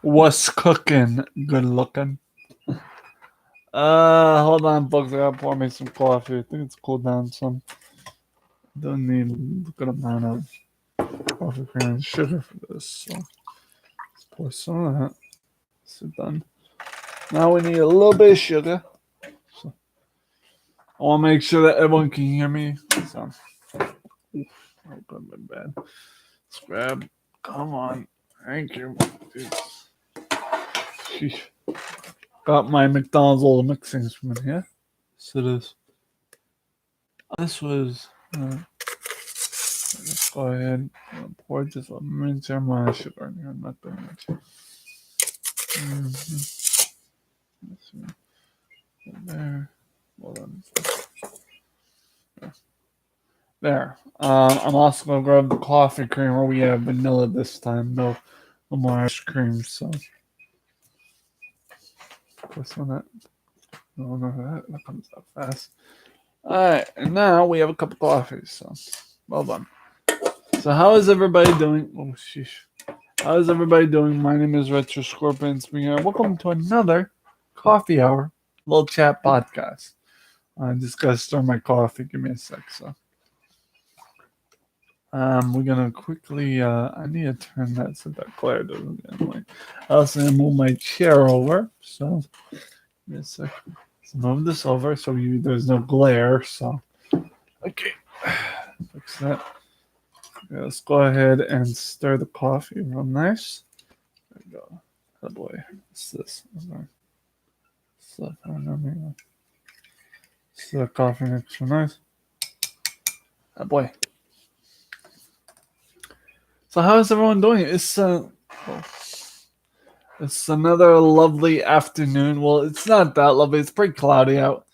What's cooking? Good looking. Hold on, folks. I gotta pour me some coffee. I think it's cooled down some. Don't need a good amount of coffee cream and sugar for this. So let's pour some of that. So done. Now we need a little bit of sugar. So I want to make sure that everyone can hear me. So, oof, I hope I'm in bed. Let's grab. Come on. Thank you. Sheesh. Got my McDonald's little mixing spoon here. So this was. Let's go ahead and pour just a mince amount of sugar in here. Not that much. There. Hold on. There. I'm also gonna grab the coffee creamer. We have vanilla this time. No more ice cream. So put some of that. No, that comes out fast. All right, and now we have a cup of coffee. So well done. So how is everybody doing? Oh sheesh. How is everybody doing? My name is Retro Scorpion Springer. Welcome to another coffee hour little chat podcast. I just gotta stir my coffee. Give me a sec. So we're gonna quickly. I need to turn that so that glare doesn't get in the way. I also gonna move my chair over. So give me a sec. Let's move this over so there's no glare. So okay, fix that. Yeah, let's go ahead and stir the coffee real nice. There we go. Oh boy, what's this? So coffee makes real nice. Oh boy. So how is everyone doing? It's another lovely afternoon. Well, it's not that lovely. It's pretty cloudy out,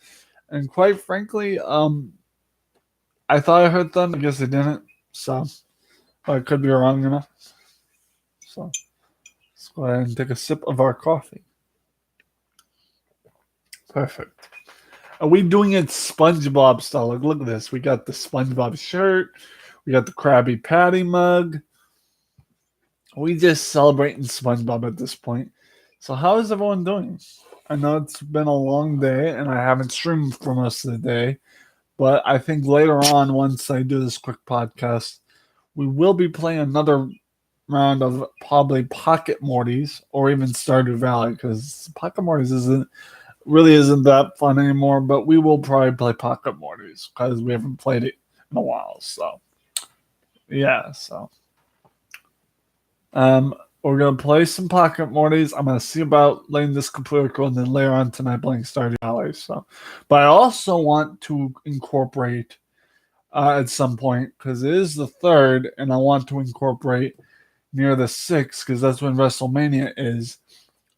and quite frankly, I thought I heard thunder. I guess I didn't. So I could be wrong enough. So let's go ahead and take a sip of our coffee. Perfect. Are we doing it SpongeBob style? Like, look at this. We got the SpongeBob shirt. We got the Krabby Patty mug. We just celebrating SpongeBob at this point. So how is everyone doing? I know it's been a long day and I haven't streamed for most of the day, but I think later on, once I do this quick podcast, we will be playing another round of probably Pocket Mortys or even Stardew Valley because Pocket Mortys isn't that fun anymore. But we will probably play Pocket Mortys because we haven't played it in a while. So yeah, we're gonna play some Pocket Mortys. I'm gonna see about letting this completely record, and then later on tonight playing Stardew Valley. So, but I also want to incorporate at some point because it is the third, and I want to incorporate near the 6th because that's when WrestleMania is.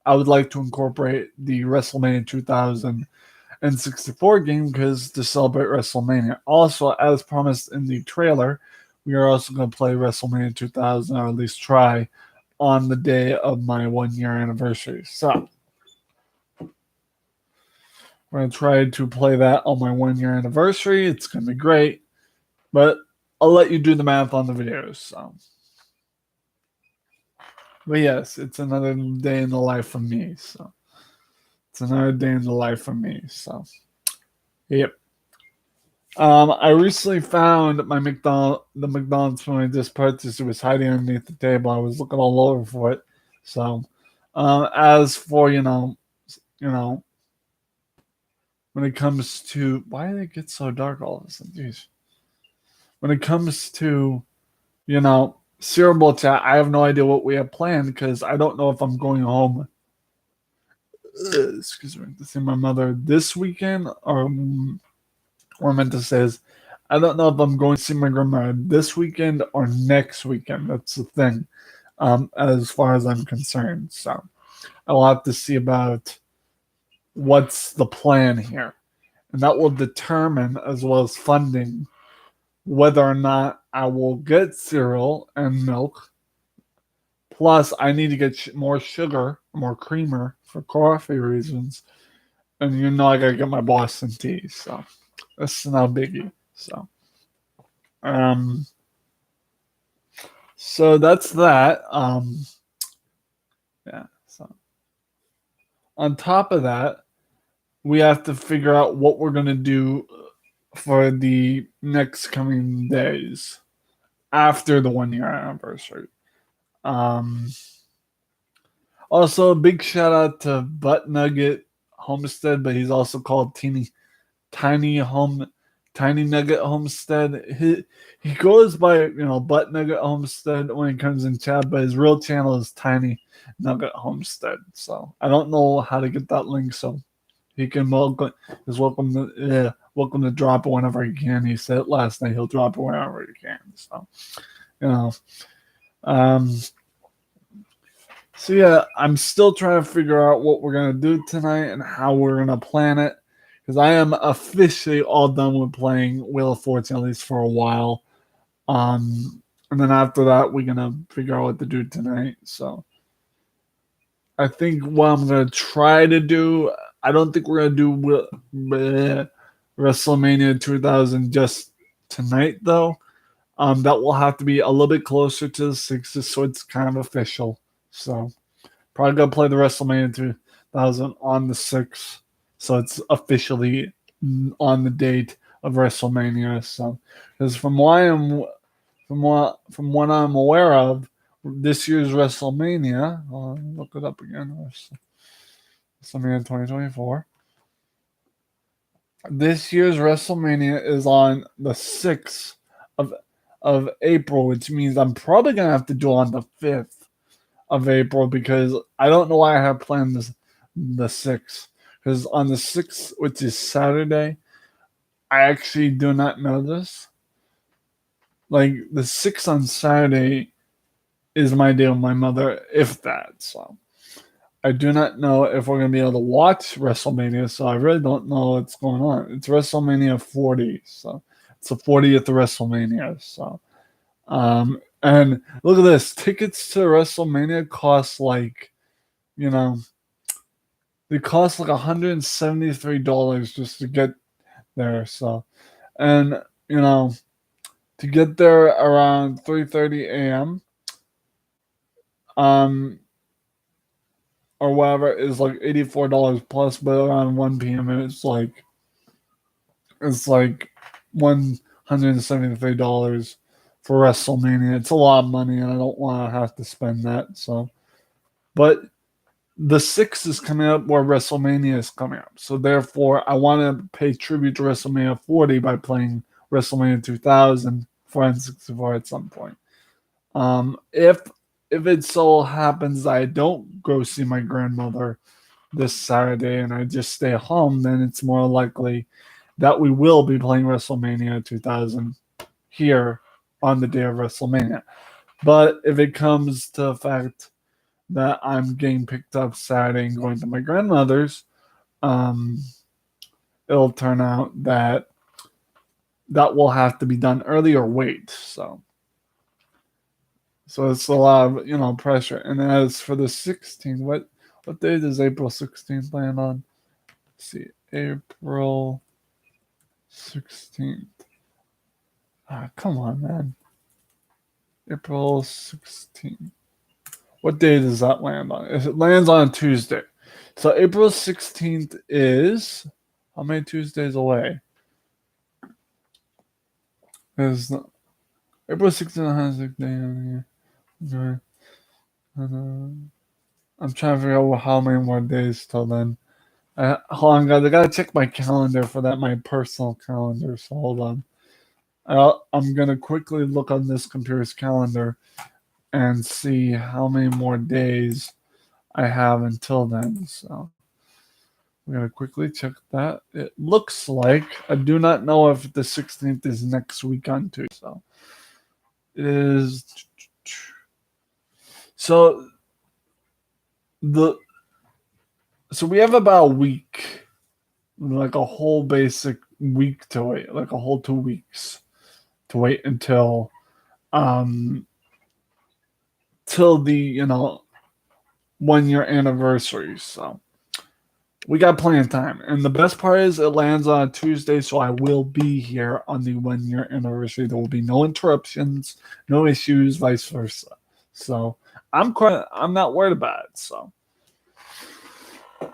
I would like to incorporate the WrestleMania 2064 game because to celebrate WrestleMania. Also, as promised in the trailer, we are also going to play WrestleMania 2000, or at least try, on the day of my 1 year anniversary. So, we're going to try to play that on my 1 year anniversary. It's going to be great, but I'll let you do the math on the videos. So. But yes, it's another day in the life of me. So it's another day in the life of me. So yep. I recently found the McDonald's when I just purchased. It was hiding underneath the table. I was looking all over for it. So as for when it comes to why did it get so dark all of a sudden? Jeez. When it comes to Cerebral Chat, I have no idea what we have planned because I don't know if I'm going home. Excuse me, to see my mother this weekend, or I meant to say is, I don't know if I'm going to see my grandma this weekend or next weekend. That's the thing, as far as I'm concerned. So I'll have to see about what's the plan here, and that will determine, as well as funding, whether or not I will get cereal and milk. Plus, I need to get more sugar, more creamer for coffee reasons. And I gotta get my Boston tea. So, that's no biggie. Um, so that's that. Yeah. On top of that, we have to figure out what we're going to do for the next coming days after the 1 year anniversary. Um, Also, a big shout out to Butt Nugget Homestead, but he's also called Tiny Home Tiny Nugget Homestead. He goes by Butt Nugget Homestead when he comes in chat, but his real channel is Tiny Nugget Homestead. So I don't know how to get that link, so he can welcome to drop it whenever he can. He said it last night, he'll drop it whenever he can. So you know. Um so yeah, I'm still trying to figure out what we're gonna do tonight and how we're gonna plan it. Because I am officially all done with playing Wheel of Fortune, at least for a while. And then after that, we're gonna figure out what to do tonight. So I think what I'm gonna try to do, I don't think we're gonna do WrestleMania 2000 just tonight though. That will have to be a little bit closer to the 6th, so it's kind of official. So probably gonna play the WrestleMania 2000 on the 6th, so it's officially on the date of WrestleMania. So, because from what I'm aware of, this year's WrestleMania, look it up again. WrestleMania 2024. This year's WrestleMania is on the 6th of April, which means I'm probably gonna have to do it on the 5th of April because I don't know why I have planned the 6th. Because on the 6th, which is Saturday, I actually do not know this. Like the 6th on Saturday is my day with my mother, if that. So I do not know if we're gonna be able to watch WrestleMania. So I really don't know what's going on. It's WrestleMania 40, so it's the 40th of WrestleMania. So and look at this. Tickets to WrestleMania cost they cost like $173 just to get there. So, and to get there around 3:30 a.m. Or whatever is like $84 plus, but around 1 p.m. It's like $173 for WrestleMania. It's a lot of money, and I don't want to have to spend that. So, but the 6th is coming up where WrestleMania is coming up. So therefore, I want to pay tribute to WrestleMania 40 by playing WrestleMania 2000 for N64 at some point. If it so happens I don't go see my grandmother this Saturday and I just stay home, then it's more likely that we will be playing WrestleMania 2000 here on the day of WrestleMania. But if it comes to the fact that I'm getting picked up Saturday and going to my grandmother's, it'll turn out that will have to be done early or wait. So it's a lot of pressure. And as for the 16th, what day does April 16th land on? Let's see, April 16th. Come on, man. April 16th. What day does that land on? If it lands on a Tuesday. So April 16th is how many Tuesdays away? Is April 16th has a day on here. I'm trying to figure out how many more days till then. Hold on, guys. I gotta check my calendar for that, my personal calendar. So hold on. I'm gonna quickly look on this computer's calendar and see how many more days I have until then. So we're gonna quickly check that. It looks like I do not know if the 16th is next week on Tuesday. So it is. So we have about a week, like a whole basic week to wait, like a whole 2 weeks to wait until till the 1 year anniversary. So we got plenty of time. And the best part is it lands on a Tuesday, so I will be here on the 1 year anniversary. There will be no interruptions, no issues, vice versa. So I'm not worried about it. So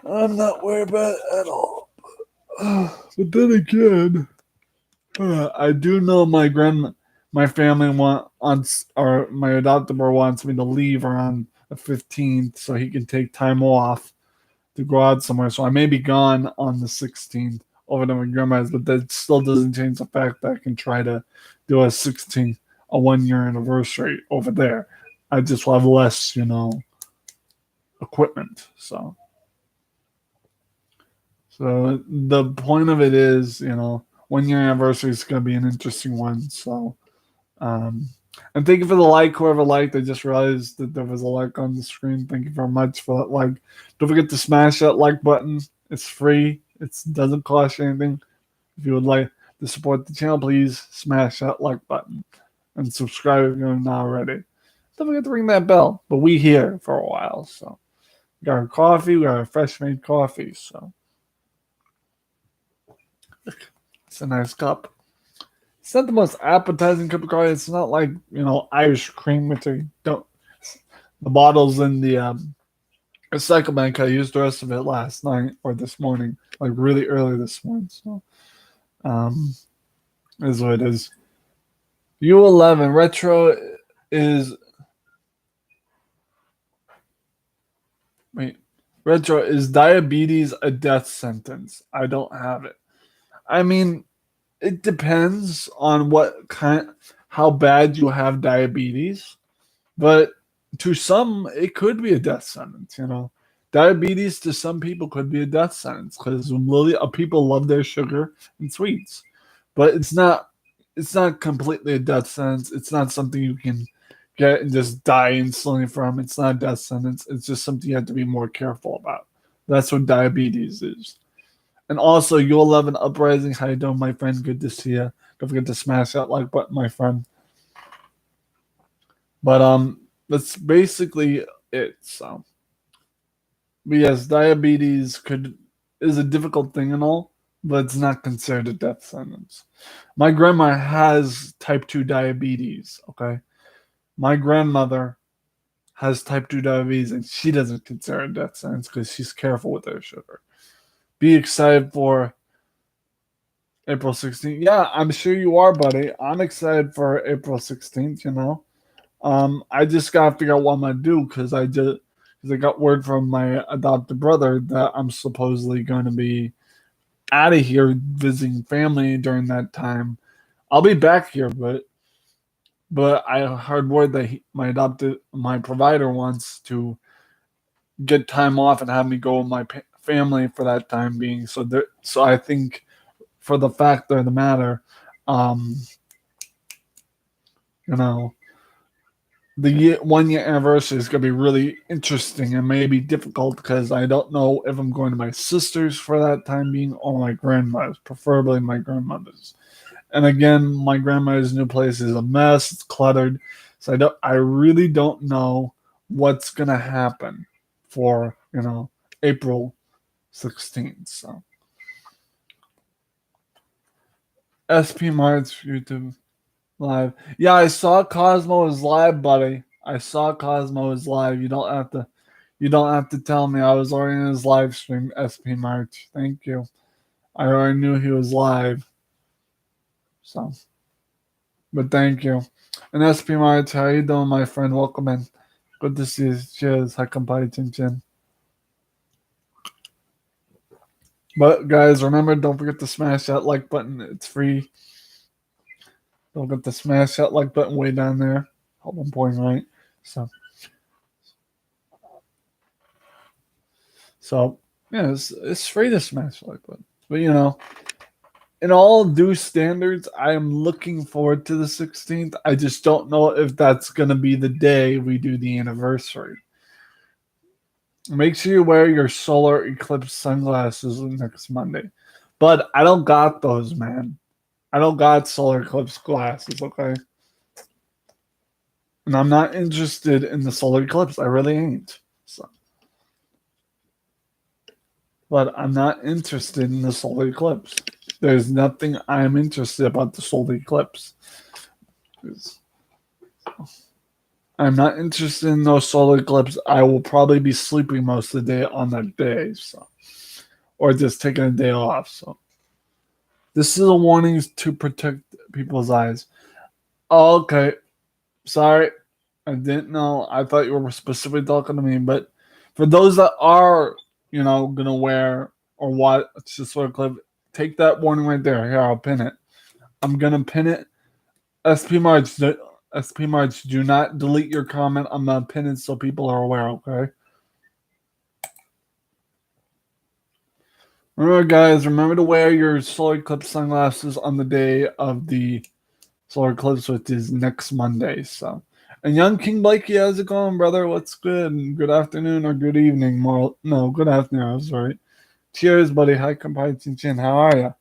I'm not worried about it at all. But then again, I do know my family wants, or my adoptable wants me to leave around the 15th so he can take time off to go out somewhere. So I may be gone on the 16th over to my grandma's, but that still doesn't change the fact that I can try to do a 16th, a 1 year anniversary over there. I just will have less, equipment. So the point of it is, 1 year anniversary is going to be an interesting one. So, um, and thank you for the like, whoever liked. I just realized that there was a like on the screen. Thank you very much for that like. Don't forget to smash that like button. It's free. It doesn't cost you anything. If you would like to support the channel, please smash that like button and subscribe if you're not already. Don't forget to ring that bell. But we here for a while, so we got our coffee. We got our fresh made coffee. So it's a nice cup. It's not the most appetizing cup of coffee. It's not like Irish cream, which I don't. The bottle's in the recycle bank. I used the rest of it last night or this morning, like really early this morning. So, is what it is. U11 retro is. Wait, retro is diabetes a death sentence? I don't have it. I mean, it depends on how bad you have diabetes, but to some, it could be a death sentence. Diabetes to some people could be a death sentence because people love their sugar and sweets, but it's not. It's not completely a death sentence. It's not something you can get and just die instantly from. It's not a death sentence. It's just something you have to be more careful about. That's what diabetes is. And also, U11 Uprising. How you doing, my friend? Good to see you. Don't forget to smash that like button, my friend. But that's basically it. So, but yes, diabetes is a difficult thing and all, but it's not considered a death sentence. My grandma has type 2 diabetes. Okay, my grandmother has type 2 diabetes, and she doesn't consider it a death sentence because she's careful with her sugar. Be excited for April 16th. Yeah, I'm sure you are, buddy. I'm excited for April 16th, I just gotta figure out what I'm gonna do because I got word from my adopted brother that I'm supposedly gonna be out of here visiting family during that time. I'll be back here, but I heard word that my provider wants to get time off and have me go with my family for that time being. So I think for the fact of the matter, um, you know, the 1 year anniversary is going to be really interesting and maybe difficult because I don't know if I'm going to my sister's for that time being or my grandmother's, preferably my grandmother's. And again, my grandmother's new place is a mess. It's cluttered. So I really don't know what's going to happen for, April 16th. So SP March YouTube live. Yeah, I saw Cosmo is live, buddy. I saw Cosmo is live. You don't have to tell me. I was already in his live stream, SP March. Thank you. I already knew he was live. So, but thank you. And SP March, how you doing, my friend? Welcome in. Good to see you. Cheers. Hakampai Chin Chin. But guys, remember, don't forget to smash that like button. It's free. Don't forget to smash that like button way down there. Hold on, point right. So yeah, it's free to smash the like button. But in all due standards, I am looking forward to the 16th. I just don't know if that's gonna be the day we do the anniversary. Make sure you wear your solar eclipse sunglasses next Monday. But I don't got those, man. I don't got solar eclipse glasses, okay? And I'm not interested in the solar eclipse. I really ain't. But I'm not interested in the solar eclipse. There's nothing I'm interested about the solar eclipse. I'm not interested in those solar eclipse. I will probably be sleeping most of the day on that day, so or just taking a day off. So this is a warning to protect people's eyes. Oh, okay, sorry, I didn't know. I thought you were specifically talking to me, but for those that are, gonna wear or watch the solar eclipse, take that warning right there. Here, I'll pin it. I'm gonna pin it. SP March, SP March, do not delete your comment. I'm gonna pin it so people are aware. Okay. Remember, guys, remember to wear your solar eclipse sunglasses on the day of the solar eclipse, which is next Monday. So, and young King Blakey, how's it going, brother? What's good? Good afternoon or good evening? More, no, good afternoon. I was right. Cheers, buddy. Hi, Kampai Chin Chin. How are you?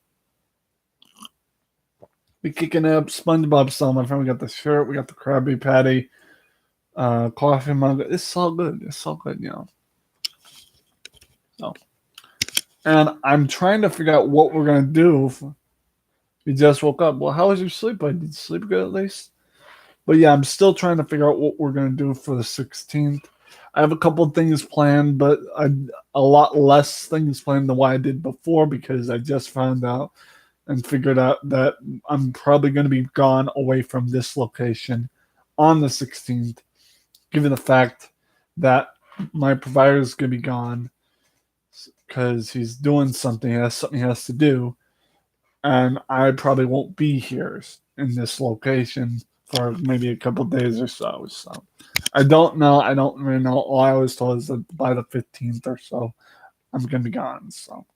We kicking up SpongeBob style, my friend. We got the shirt. We got the Krabby Patty, coffee mug. It's all good. It's all good, So, and I'm trying to figure out what we're gonna do. We just woke up. Well, how was your sleep? Did you sleep good at least? But yeah, I'm still trying to figure out what we're gonna do for the 16th. I have a couple of things planned, but a lot less things planned than what I did before because I just found out and figured out that I'm probably going to be gone away from this location on the 16th, given the fact that my provider is going to be gone because he's doing something. He has something he has to do, and I probably won't be here in this location for maybe a couple of days or so. So I don't know. I don't really know. All I was told is that by the 15th or so, I'm going to be gone. So,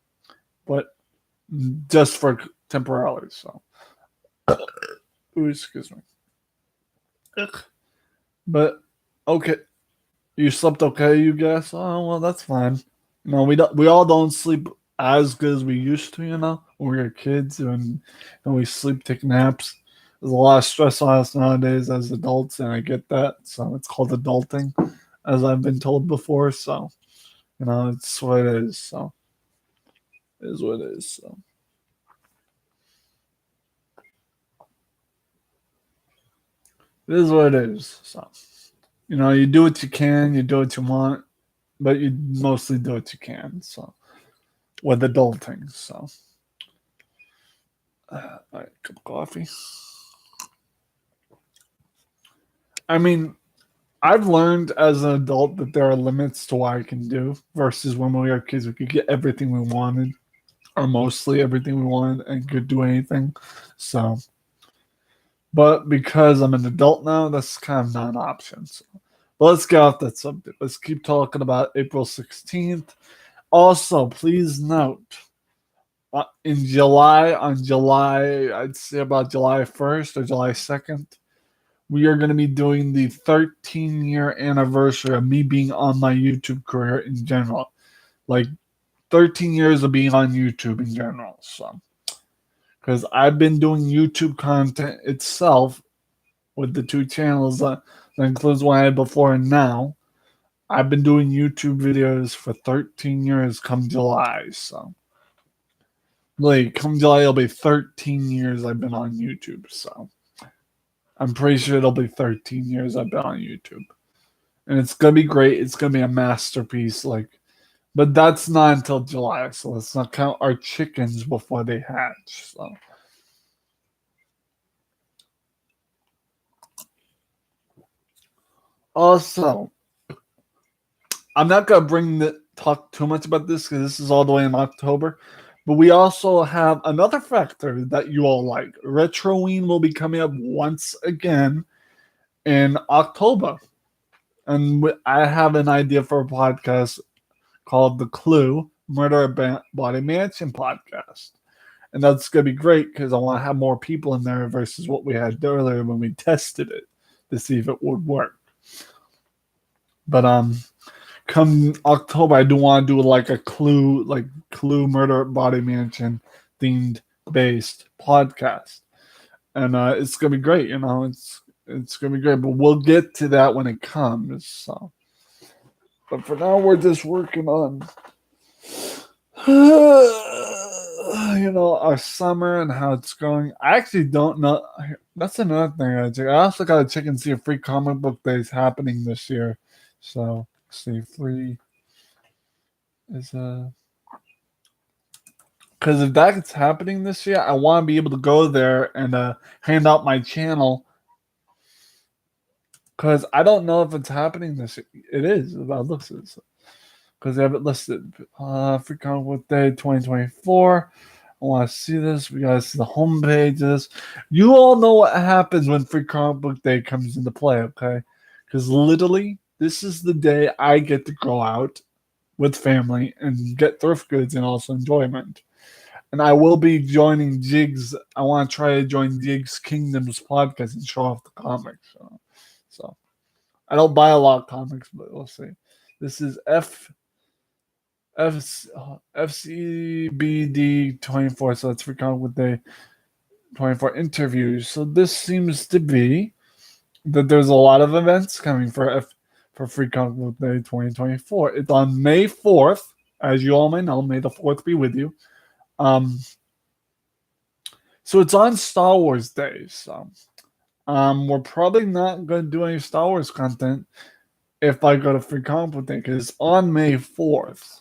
but just for temporarily. So, ooh, excuse me. Ugh. But okay, you slept okay, you guess? Oh well, that's fine. No, we don't. We all don't sleep as good as we used to. When we were kids and we sleep, take naps. There's a lot of stress on us nowadays as adults, and I get that. So it's called adulting, as I've been told before. So it's what it is. So it is what it is. So it is what it is. So you do what you can, you do what you want, but you mostly do what you can. So with adulting. So all right, cup of coffee. I mean, I've learned as an adult that there are limits to what I can do versus when we were kids, we could get everything we wanted, or mostly everything we wanted, and could do anything. So, but because I'm an adult now, that's kind of not an option. So, but let's get off that subject. Let's keep talking about April 16th. Also, please note, on July, I'd say about July 1st or July 2nd, we are going to be doing the 13-year anniversary of me being on my YouTube career in general. Like 13 years of being on YouTube in general. So, because I've been doing YouTube content itself with the two channels that includes what I had before and now. I've been doing YouTube videos for 13 years come July. So, like, come July, it'll be 13 years I've been on YouTube. So, I'm pretty sure it'll be 13 years I've been on YouTube. And it's going to be great. It's going to be a masterpiece. But that's not until July. So, let's not count our chickens before they hatch. So, also, I'm not going to talk too much about this because this is all the way in October. But we also have another factor that you all like. Retroween will be coming up once again in October. And I have an idea for a podcast called The Clue Murder Body Mansion podcast. And that's going to be great because I want to have more people in there versus what we had earlier when we tested it to see if it would work. But come October, I do want to do like a Clue Murder Body Mansion themed based podcast, and it's gonna be great. It's gonna be great, but we'll get to that when it comes. So, but for now, we're just working on. our summer and how it's going. I actually don't know. That's another thing I check. I also got to check and see if free comic book day is happening this year. So, let's see, free is because if that's happening this year, I want to be able to go there and hand out my channel. Because I don't know if it's happening this year. It is. It looks it. Because they have it listed. Free comic book day 2024. I want to see this. We got to see the home pages. You all know what happens when free comic book day comes into play, okay? Because literally, this is the day I get to go out with family and get thrift goods and also enjoyment. And I will be joining Jig's. I want to try to join Jig's Kingdoms podcast and show off the comics. So I don't buy a lot of comics, but we'll see. This is FCBD 24, so it's free comic book day 24 interviews. So this seems to be that there's a lot of events coming for free comic book day 2024. It's on May 4th, as you all may know. May the 4th be with you. So it's on Star Wars Day. So we're probably not going to do any Star Wars content if I go to free comic book day because it's on May 4th.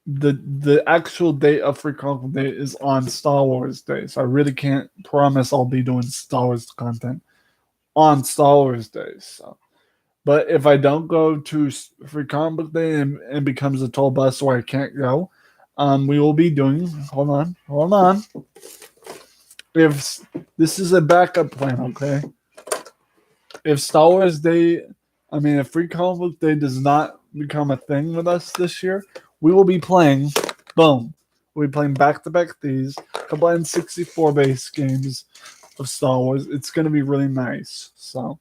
The actual date of free comic book day is on Star Wars Day, so I really can't promise I'll be doing Star Wars content on Star Wars Day. So, but if I don't go to free comic book day and becomes a toll bus where I can't go, we will be doing. Hold on. If this is a backup plan, okay? If Star Wars Day, if free comic book day does not become a thing with us this year, we will be playing, boom, we'll be playing back-to-back these, combined 64 base games of Star Wars. It's going to be really nice. So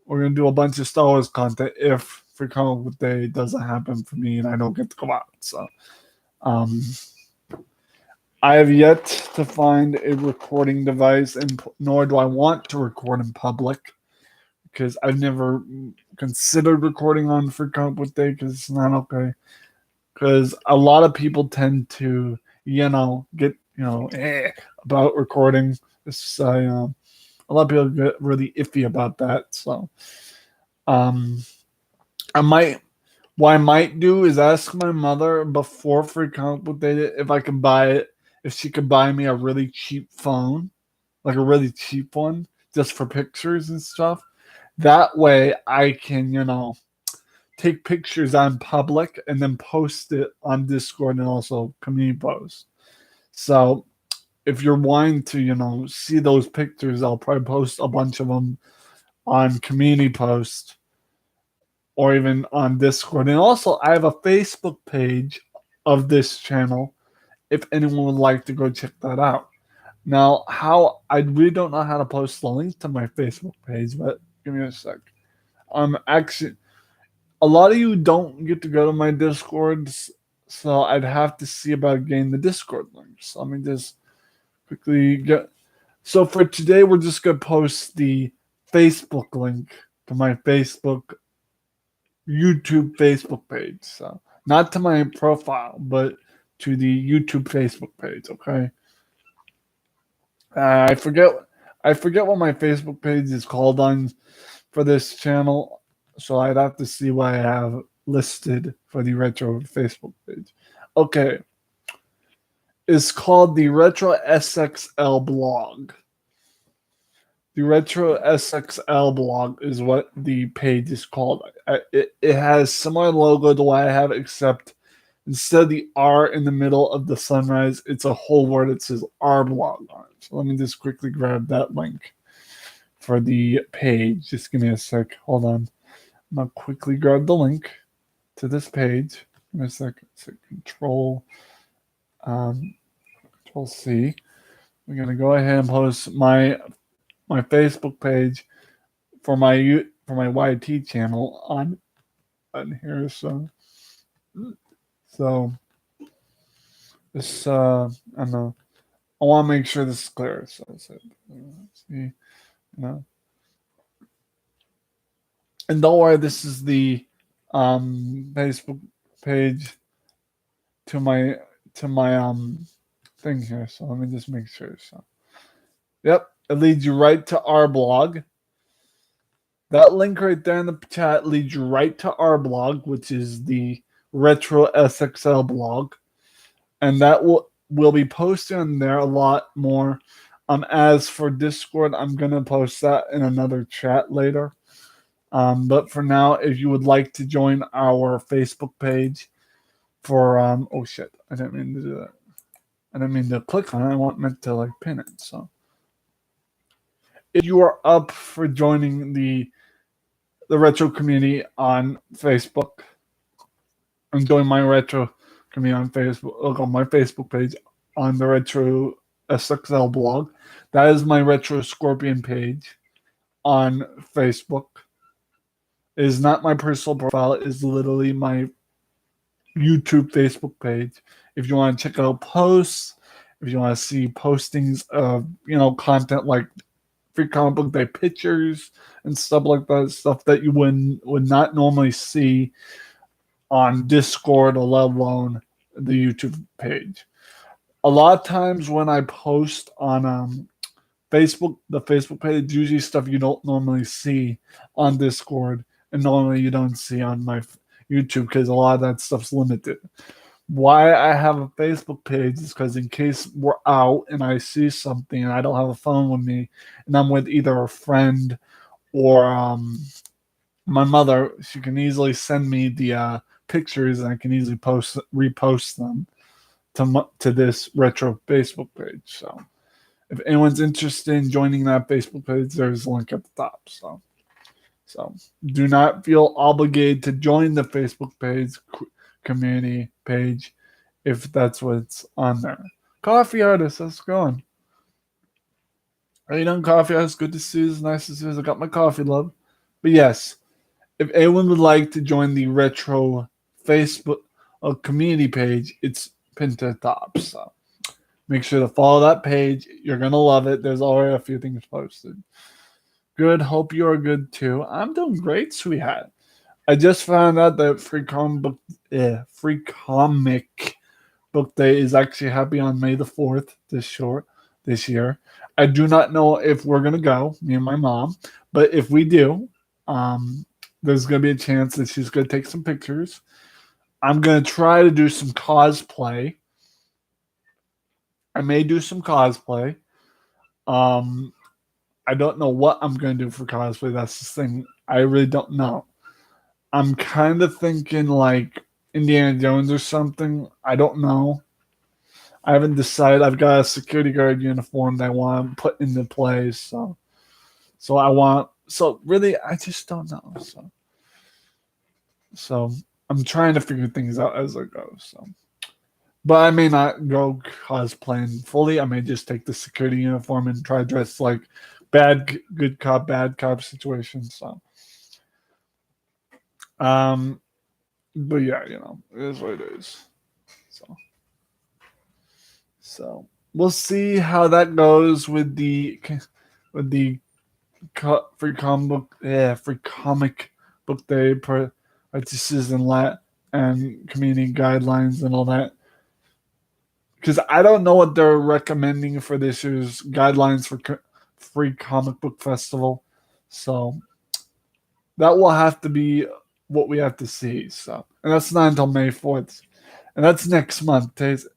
we're going to do a bunch of Star Wars content if free comic book day doesn't happen for me and I don't get to go out. So I have yet to find a recording device, and nor do I want to record in public because I've never considered recording on free comic book day because it's not okay. Because a lot of people tend to, get, about recording. A lot of people get really iffy about that. So, what I might do is ask my mother before free comic book day if I can buy it, if she could buy me a really cheap phone, like a really cheap one, just for pictures and stuff. That way I can, take pictures on public and then post it on Discord and also community post. So if you're wanting to, see those pictures, I'll probably post a bunch of them on community post or even on Discord. And also I have a Facebook page of this channel if anyone would like to go check that out. Now, I really don't know how to post the link to my Facebook page, but give me a sec. Actually, a lot of you don't get to go to my Discord, so I'd have to see about getting the Discord link. So let me just quickly get. So for today, we're just gonna post the Facebook link to my YouTube Facebook page. So not to my profile, but to the YouTube Facebook page. Okay. I forget what my Facebook page is called on for this channel, so I'd have to see what I have listed for the retro Facebook page. Okay. It's called the Retro SXL blog. The Retro SXL blog is what the page is called. It has similar logo to what I have, except instead of the R in the middle of the sunrise, it's a whole word that says R blog on it. So let me just quickly grab that link for the page. Just give me a sec. Hold on. I'm going to quickly grab the link to this page. Give me a sec. So Control C. We're going to go ahead and post my Facebook page for my YT channel on here. So this I don't know. I want to make sure this is clear. So let's see, and don't worry, this is the Facebook page to my thing here, so let me just make sure. So, yep, it leads you right to our blog. That link right there in the chat leads you right to our blog, which is the Retro SXL blog, and that will be posted on there a lot more. As for Discord, I'm gonna post that in another chat later. But for now, if you would like to join our Facebook page for oh shit, I didn't mean to do that. I didn't mean to click on it. I meant to like pin it. So if you are up for joining the retro community on Facebook and join my retro community on Facebook, look on my Facebook page on the Retro SXL blog. That is my Retro Scorpion page on Facebook. It is not my personal profile. It is literally my YouTube Facebook page. If you want to check out posts, if you want to see postings of content like Free Comic Book Day pictures and stuff like that, stuff that you would not normally see on Discord or let alone the YouTube page. A lot of times when I post on Facebook, the Facebook page, usually stuff you don't normally see on Discord and normally you don't see on my YouTube because a lot of that stuff's limited. Why I have a Facebook page is because in case we're out and I see something and I don't have a phone with me and I'm with either a friend or my mother, she can easily send me the pictures and I can easily repost them to this retro Facebook page. So if anyone's interested in joining that Facebook page, there's a link at the top. So do not feel obligated to join the Facebook page community page if that's what's on there. Coffee artist, how's it going? How you doing, coffee artist? Good to see you. It's nice to see you. I got my coffee, love. But yes, if anyone would like to join the retro Facebook community page, it's pinned to the top. So make sure to follow that page. You're gonna love it. There's already a few things posted. Good. Hope you are good too. I'm doing great, sweetheart. I just found out that Free Comic Book Day is actually happening on May the 4th this year. I do not know if we're gonna go, me and my mom, but if we do, there's gonna be a chance that she's gonna take some pictures. I'm gonna try to do some cosplay. I may do some cosplay. I don't know what I'm gonna do for cosplay. That's the thing. I really don't know. I'm kind of thinking like Indiana Jones or something. I don't know. I haven't decided. I've got a security guard uniform that I want to put into place. So really, I just don't know. So I'm trying to figure things out as I go. So, but I may not go cosplaying fully. I may just take the security uniform and try to dress like good cop, bad cop situation. So, but yeah, it is what it is. So we'll see how that goes with the free comic book day practices and community guidelines and all that. Because I don't know what they're recommending for this year's guidelines for free comic book festival, so that will have to be what we have to see. So, and that's not until May 4th, and that's next month. Today's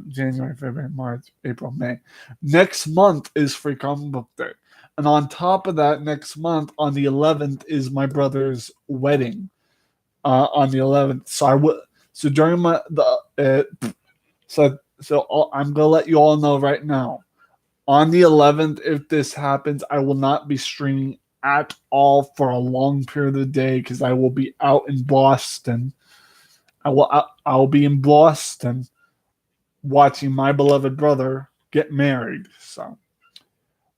January, February, March, April, May. Next month is Free Comic Book Day. And on top of that, next month on the 11th is my brother's wedding. On the 11th, so during I'm gonna let you all know right now. On the 11th, if this happens, I will not be streaming at all for a long period of the day because I will be out in Boston. I'll be in Boston watching my beloved brother get married. So,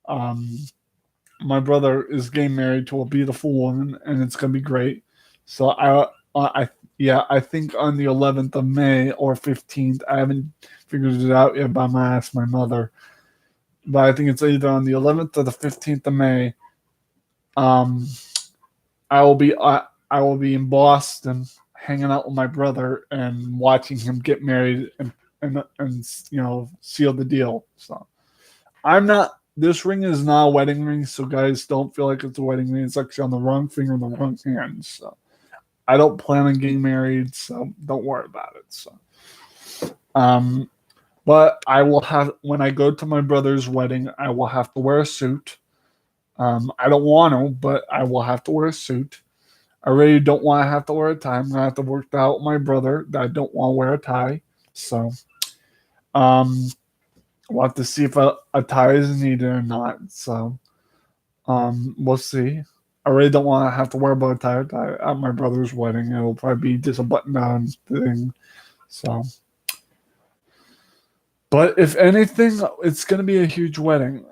my brother is getting married to a beautiful woman, and it's gonna be great. So I think on the 11th of May or 15th. I haven't figured it out yet, but I'm gonna ask my mother. But I think it's either on the 11th or the 15th of May. I will be in Boston hanging out with my brother and watching him get married and and seal the deal. So I'm not. This ring is not a wedding ring, so guys, don't feel like it's a wedding ring. It's actually on the wrong finger and the wrong hand. So I don't plan on getting married, so don't worry about it. So, um, but I will have when I go to my brother's wedding, I will have to wear a suit. I don't want to, but I will have to wear a suit. I really don't want to have to wear a tie. I'm gonna have to work that out with my brother that I don't want to wear a tie. So, um, we'll have to see if a tie is needed or not. So, we'll see. I really don't want to have to wear a bow tie at my brother's wedding. It'll probably be just a button-down thing. So, but if anything, it's gonna be a huge wedding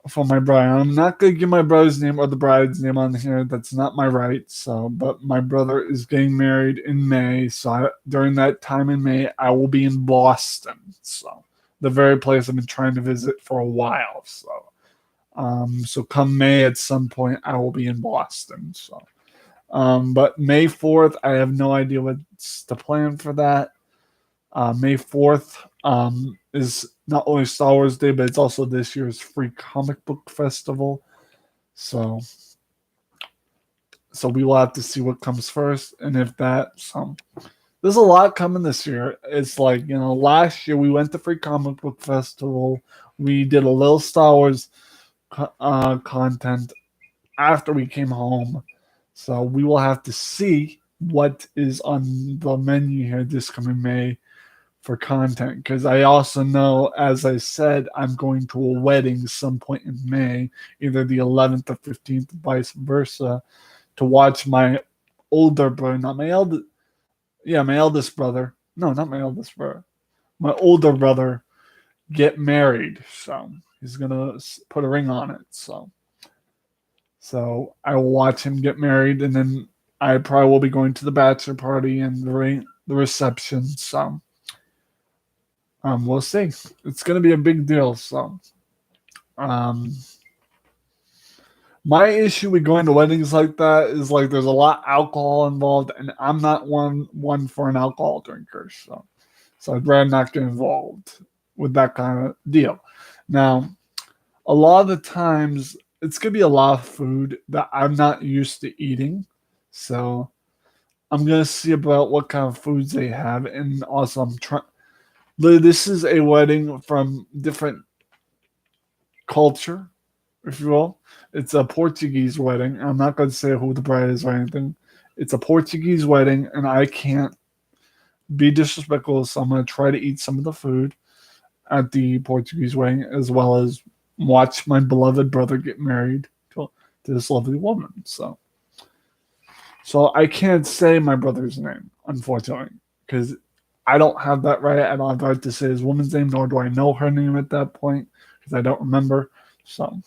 for my bride. I'm not gonna give my brother's name or the bride's name on here. That's not my right. So, but my brother is getting married in May. So during that time in May, I will be in Boston. So the very place I've been trying to visit for a while. So come May at some point, I will be in Boston. So, but May 4th, I have no idea what's the plan for that. May 4th is not only Star Wars Day, but it's also this year's free comic book festival. So we will have to see what comes first, and if that. There's a lot coming this year. It's like, last year we went to free comic book festival. We did a little Star Wars content after we came home. So we will have to see what is on the menu here this coming May for content, because I also know, as I said, I'm going to a wedding some point in May, either the 11th or 15th, vice versa, to watch my older brother, not my eldest, my eldest brother. No, not my eldest brother. My older brother get married. So he's gonna put a ring on it. So I will watch him get married, and then I probably will be going to the bachelor party and the reception. So. We'll see. It's going to be a big deal. So, my issue with going to weddings like that is like there's a lot of alcohol involved, and I'm not one for an alcohol drinker. So I'd rather not get involved with that kind of deal. Now, a lot of the times it's going to be a lot of food that I'm not used to eating. So I'm going to see about what kind of foods they have, and also I'm trying. This is a wedding from different culture, if you will. It's a Portuguese wedding. I'm not going to say who the bride is or anything. It's a Portuguese wedding, and I can't be disrespectful, so I'm going to try to eat some of the food at the Portuguese wedding, as well as watch my beloved brother get married to this lovely woman. So I can't say my brother's name, unfortunately, because I don't have that right. I don't have the right to say his woman's name, nor do I know her name at that point because I don't remember. So,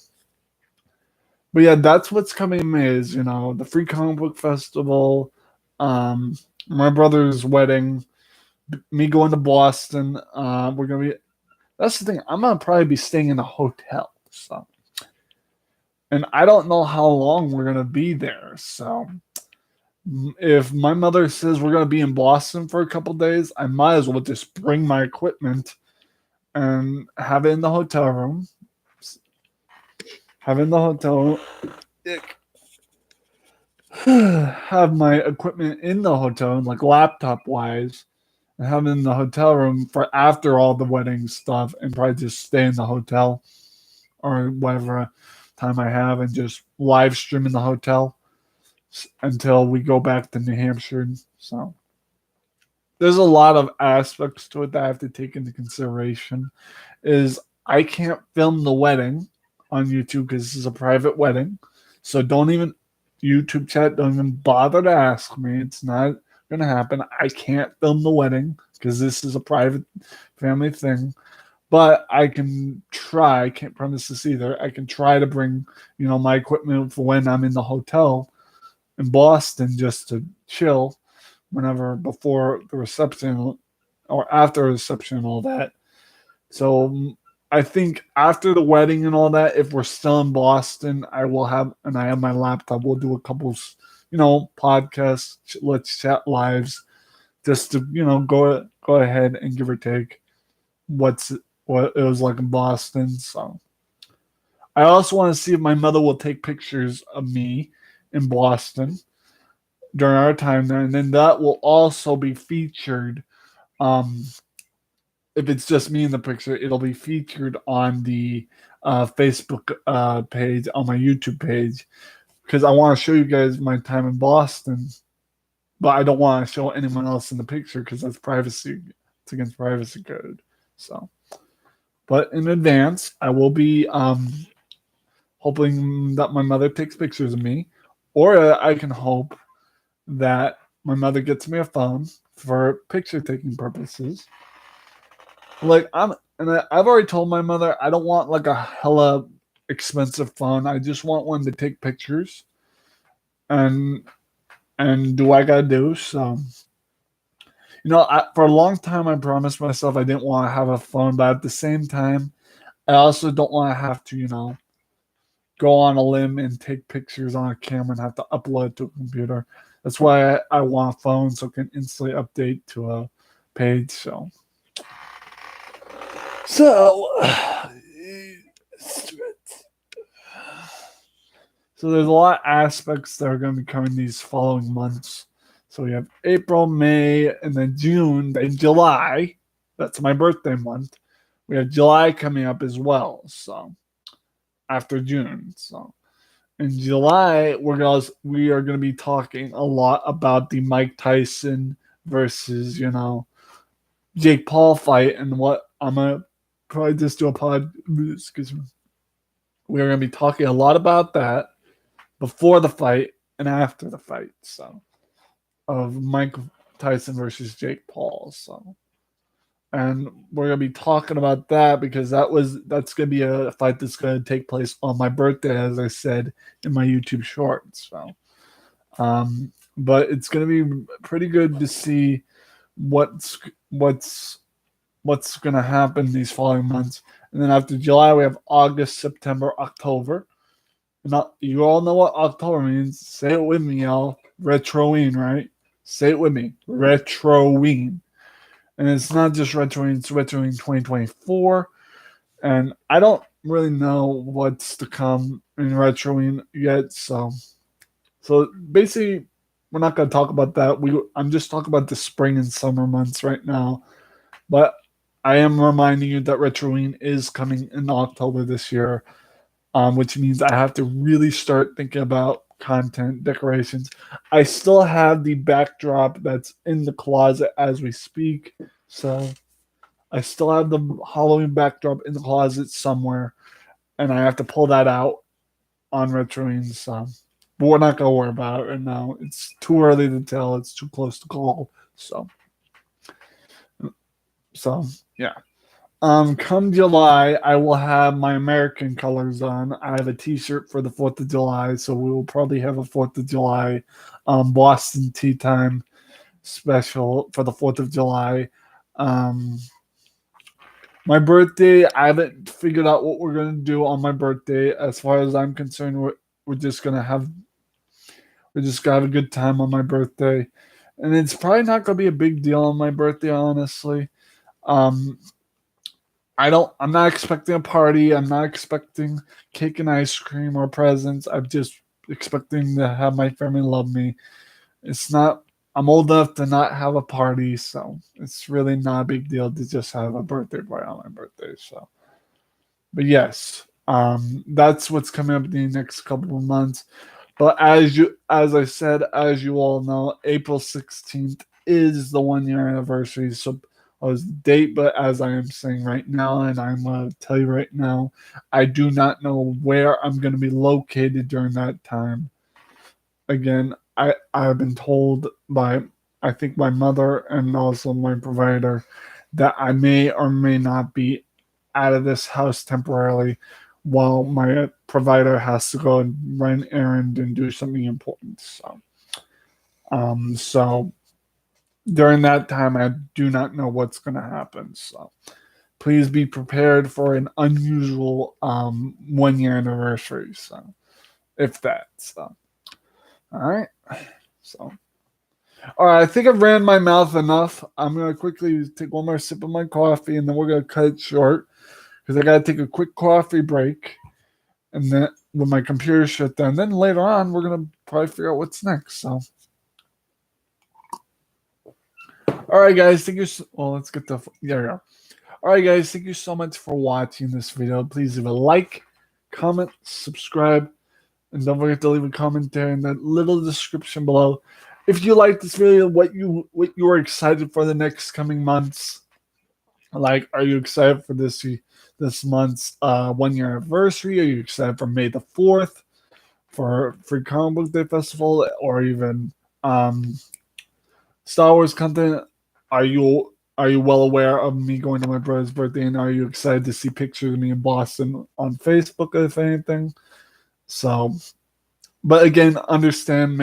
but yeah, that's what's coming in May is, the Free Comic Book Festival, my brother's wedding, me going to Boston. We're going to be, that's the thing. I'm going to probably be staying in a hotel. So, and I don't know how long we're going to be there. So, if my mother says we're going to be in Boston for a couple days, I might as well just bring my equipment and have it in the hotel room. Have my equipment in the hotel, like laptop wise, and have it in the hotel room for after all the wedding stuff, and probably just stay in the hotel or whatever time I have and just live stream in the hotel until we go back to New Hampshire. So there's a lot of aspects to it that I have to take into consideration. Is I can't film the wedding on YouTube because this is a private wedding. So don't even YouTube chat, don't even bother to ask me. It's not gonna happen. I can't film the wedding because this is a private family thing. But I can try. I can't promise this either. I can try to bring, my equipment for when I'm in the hotel in Boston just to chill whenever before the reception or after the reception and all that. So I think after the wedding and all that, if we're still in Boston, I have my laptop. We'll do a couple, podcasts, let's chat lives, just to go ahead and give or take. what it was like in Boston. So I also want to see if my mother will take pictures of me in Boston during our time there, and then that will also be featured. Um, if it's just me in the picture, it'll be featured on the Facebook page, on my YouTube page, because I want to show you guys my time in Boston, but I don't want to show anyone else in the picture because that's privacy. It's against privacy code. So, but in advance, I will be hoping that my mother takes pictures of me, or I can hope that my mother gets me a phone for picture taking purposes. Like I've already told my mother I don't want like a hella expensive phone. I just want one to take pictures and do what I gotta do. So for a long time I promised myself I didn't want to have a phone, but at the same time I also don't want to have to go on a limb and take pictures on a camera and have to upload it to a computer. That's why I want a phone so I can instantly update to a page. So, so there's a lot of aspects that are going to be coming these following months. So we have April, May, and then June, then July. That's my birthday month. We have July coming up as well. So after June. So in July, we are going to be talking a lot about the Mike Tyson versus Jake Paul fight, and what I'm gonna probably just do a pod. Excuse me. We're gonna be talking a lot about that before the fight and after the fight. So of Mike Tyson versus Jake Paul. So and we're gonna be talking about that because that's gonna be a fight that's gonna take place on my birthday, as I said in my YouTube shorts. So, but it's gonna be pretty good to see what's what's what's gonna happen these following months. And then after July, we have August, September, October. Now, you all know what October means. Say it with me, y'all. Retroween, right? Say it with me. Retroween. And it's not just Retroween, it's Retroween 2024. And I don't really know what's to come in Retroween yet. So basically, we're not going to talk about that. I'm just talking about the spring and summer months right now. But I am reminding you that Retroween is coming in October this year, which means I have to really start thinking about content decorations. I still have the backdrop that's in the closet as we speak. So I still have the Halloween backdrop in the closet somewhere, and I have to pull that out on Retroween. So, but we're not gonna worry about it right now. It's too early to tell. It's too close to call. So yeah. Come July, I will have my American colors on. I have a T-shirt for the 4th of July, so we will probably have a 4th of July Boston Tea Time special for the 4th of July. Um, my birthday, I haven't figured out what we're gonna do on my birthday. As far as I'm concerned, we're just gonna have a good time on my birthday, and it's probably not gonna be a big deal on my birthday, honestly. Um, I'm not expecting a party. I'm not expecting cake and ice cream or presents. I'm just expecting to have my family love me. It's not, I'm old enough to not have a party, so it's really not a big deal to just have a birthday party on my birthday. So, but yes, that's what's coming up in the next couple of months. But as I said, as you all know, April 16th is the 1 year anniversary. So I was the date, but as I am saying right now, and I'm going to tell you right now, I do not know where I'm going to be located during that time. Again, I've been told by, I think, my mother and also my provider that I may or may not be out of this house temporarily while my provider has to go and run an errand and do something important. So during that time, I do not know what's going to happen. So please be prepared for an unusual 1 year anniversary. So if that, so all right, so All right, I think I ran my mouth enough. I'm gonna quickly take one more sip of my coffee, and then we're gonna cut it short because I gotta take a quick coffee break, and then when my computer shut down, then later on we're gonna probably figure out what's next. So, all right, guys, thank you. Well, let's get the there we go. All right, guys, thank you so much for watching this video. Please leave a like, comment, subscribe, and don't forget to leave a commentary in that little description below. If you like this video, what you are excited for the next coming months. Like, are you excited for this month's 1 year anniversary? Are you excited for May the 4th for Free Comic Book Day Festival, or even Star Wars content? Are you well aware of me going to my brother's birthday, and are you excited to see pictures of me in Boston on Facebook, if anything? So, but again, understand,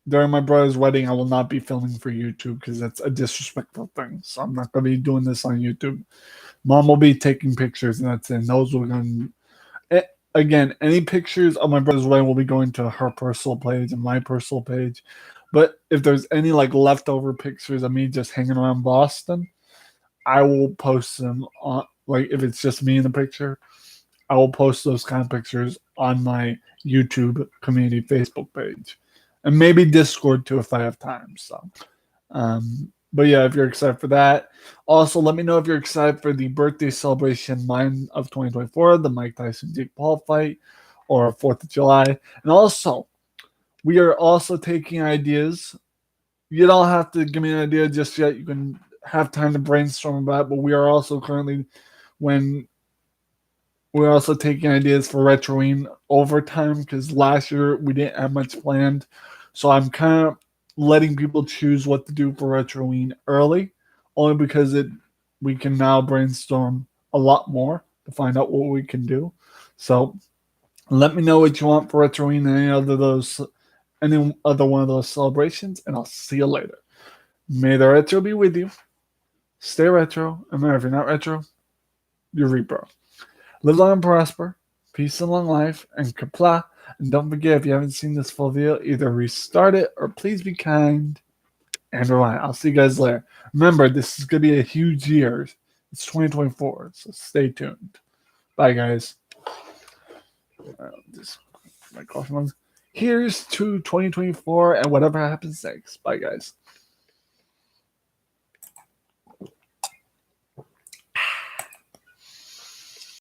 during my brother's wedding, I will not be filming for YouTube because that's a disrespectful thing. So I'm not going to be doing this on YouTube. Mom will be taking pictures, and that's it. And those will going. Again, any pictures of my brother's wedding will be going to her personal page and my personal page. But if there's any like leftover pictures of me just hanging around Boston, I will post them on, like, if it's just me in the picture, I will post those kind of pictures on my YouTube community Facebook page, and maybe Discord too if I have time. So, but yeah, if you're excited for that, also let me know if you're excited for the birthday celebration mine of 2024, the Mike Tyson Jake Paul fight, or 4th of July, and also we are also taking ideas. You don't have to give me an idea just yet. You can have time to brainstorm about it, but we are also currently when we're also taking ideas for Retroing overtime because last year we didn't have much planned. So I'm kind of letting people choose what to do for Retroing early, only because we can now brainstorm a lot more to find out what we can do. So let me know what you want for Retroing and any other one of those celebrations, and I'll see you later. May the retro be with you. Stay retro, and remember, if you're not retro, you're repro. Live long and prosper, peace and long life, and kapla. And don't forget, if you haven't seen this full video, either restart it or please be kind and rewind. I'll see you guys later. Remember, this is going to be a huge year. It's 2024, so stay tuned. Bye, guys. Just my coffee. Here's to 2024 and whatever happens next. Bye, guys.